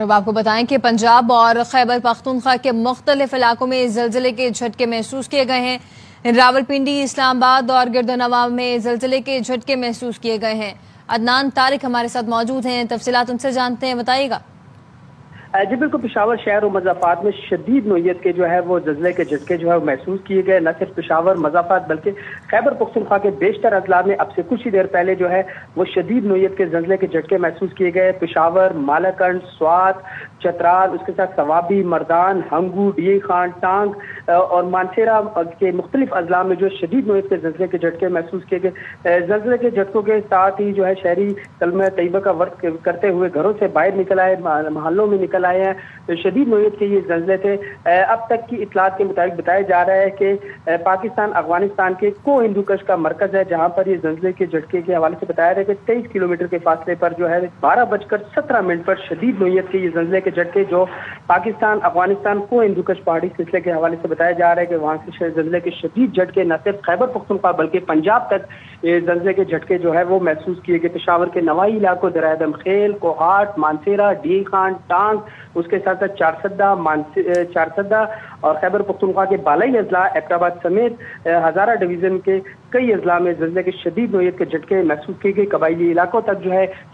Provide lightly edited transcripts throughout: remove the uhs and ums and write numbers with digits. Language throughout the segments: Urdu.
اب آپ کو بتائیں کہ پنجاب اور خیبر پختونخوا کے مختلف علاقوں میں زلزلے کے جھٹکے محسوس کیے گئے ہیں۔ راولپنڈی، اسلام آباد اور گردنواں میں زلزلے کے جھٹکے محسوس کیے گئے ہیں۔ عدنان طارق ہمارے ساتھ موجود ہیں، تفصیلات ان سے جانتے ہیں، بتائیے گا۔ جی بالکل، پشاور شہر اور مضافات میں شدید نوعیت کے وہ زلزلے کے جھٹکے محسوس کیے گئے۔ نہ صرف پشاور مضافات بلکہ خیبر پختونخوا کے بیشتر اضلاع میں اب سے کچھ ہی دیر پہلے وہ شدید نوعیت کے زلزلے کے جھٹکے محسوس کیے گئے۔ پشاور، مالاکنڈ، سوات، چترال، اس کے ساتھ ثوابی، مردان، ہنگو، ڈی خان، ٹانگ اور مانسیرا کے مختلف اضلاع میں شدید نوعیت کے زلزلے کے جھٹکے محسوس کیے گئے۔ زلزلے کے جھٹکوں کے ساتھ ہی شہری کلمہ طیبہ کا ورد کرتے ہوئے گھروں سے باہر نکل آئے، محلوں میں نکل آئے ہیں۔ شدید نوعیت کے یہ زلزلے تھے۔ اب تک کی اطلاعات کے مطابق بتایا جا رہا ہے کہ پاکستان افغانستان کے کو ہندو کش کا مرکز ہے، جہاں پر یہ زلزلے کے جھٹکے کے حوالے سے بتایا رہا ہے کہ 23 کلومیٹر کے فاصلے پر 12:17 پر شدید نوعیت کے یہ زلزلے کے جھٹکے جو پاکستان افغانستان کو ہندو کش پہاڑی سلسلے کے حوالے سے بتایا جا رہا ہے کہ وہاں سے زلزلے کے شدید جھٹکے نہ صرف خیبر پختونخوا بلکہ پنجاب تک یہ زلزلے کے جھٹکے وہ محسوس کیے گئے۔ پشاور کے نوائی علاقوں، درائدم خیل، کوہاٹ، مانسیرا، ڈی خان، ٹانگ، اس کے ساتھ چارسدہ اور خیبر پختونخوا کے بالائی اضلاع ایبٹ آباد سمیت ہزارہ ڈویژن کے کئی اضلاع میں زلزلے کے شدید نوعیت کے جھٹکے محسوس کیے گئے۔ قبائلی علاقوں تک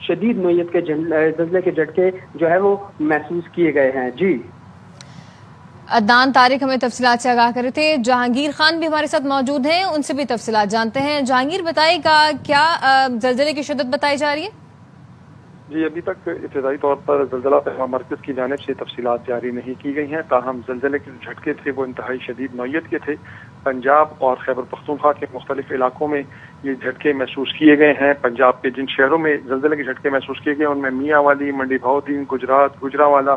شدید نوعیت کے زلزلے کے جھٹکے وہ محسوس کیے گئے ہیں۔ جی عدنان طارق ہمیں تفصیلات سے آگاہ کر رہے تھے۔ جہانگیر خان بھی ہمارے ساتھ موجود ہیں، ان سے بھی تفصیلات جانتے ہیں۔ جہانگیر، بتائے گا کیا زلزلے کی شدت بتائی جا رہی ہے؟ جی، ابھی تک ابتدائی طور پر زلزلہ پیما مرکز کی جانب سے تفصیلات جاری نہیں کی گئی ہیں، تاہم زلزلے کے جھٹکے تھے وہ انتہائی شدید نوعیت کے تھے۔ پنجاب اور خیبر پختونخوا کے مختلف علاقوں میں یہ جھٹکے محسوس کیے گئے ہیں۔ پنجاب کے جن شہروں میں زلزلے کے جھٹکے محسوس کیے گئے ان میں میاں والی، منڈی بہاؤدین، گجرات، گوجرانوالا،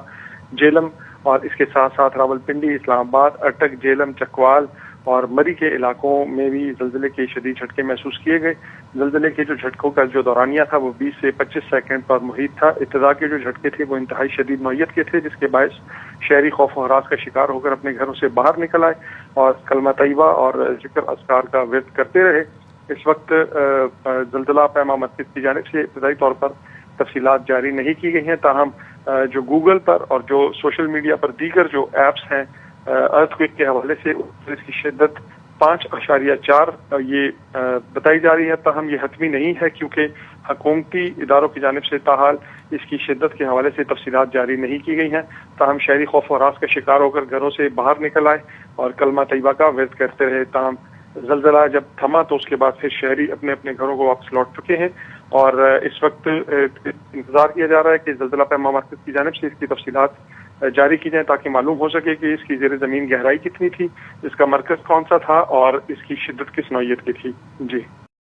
جیلم اور اس کے ساتھ ساتھ راولپنڈی، اسلام آباد، اٹک، جیلم، چکوال اور مری کے علاقوں میں بھی زلزلے کے شدید جھٹکے محسوس کیے گئے۔ زلزلے کے جھٹکوں کا دورانیہ تھا وہ 20 سے 25 سیکنڈ پر محیط تھا۔ ابتدا کے جھٹکے تھے وہ انتہائی شدید نوعیت کے تھے، جس کے باعث شہری خوف و ہراس کا شکار ہو کر اپنے گھروں سے باہر نکل آئے اور کلمہ طیبہ اور ذکر اذکار کا ورد کرتے رہے۔ اس وقت زلزلہ پیما مرکز کی جانب سے ابتدائی طور پر تفصیلات جاری نہیں کی گئی ہیں، تاہم جو گوگل پر اور جو سوشل میڈیا پر دیگر جو ایپس ہیں ارتھ کوئک کے حوالے سے اس کی شدت 5.4 یہ بتائی جا رہی ہے، تاہم یہ حتمی نہیں ہے کیونکہ حکومتی اداروں کی جانب سے تاحال اس کی شدت کے حوالے سے تفصیلات جاری نہیں کی گئی ہیں، تاہم شہری خوف و ہراس کا شکار ہو کر گھروں سے باہر نکل آئے اور کلمہ طیبہ کا ورد کرتے رہے۔ تاہم زلزلہ جب تھما تو اس کے بعد پھر شہری اپنے اپنے گھروں کو واپس لوٹ چکے ہیں اور اس وقت انتظار کیا جا رہا ہے کہ زلزلہ پیما مرکز کی جانب سے اس کی تفصیلات جاری کی جائیں تاکہ معلوم ہو سکے کہ اس کی زیر زمین گہرائی کتنی تھی، اس کا مرکز کون سا تھا اور اس کی شدت کس نوعیت کی تھی۔ جی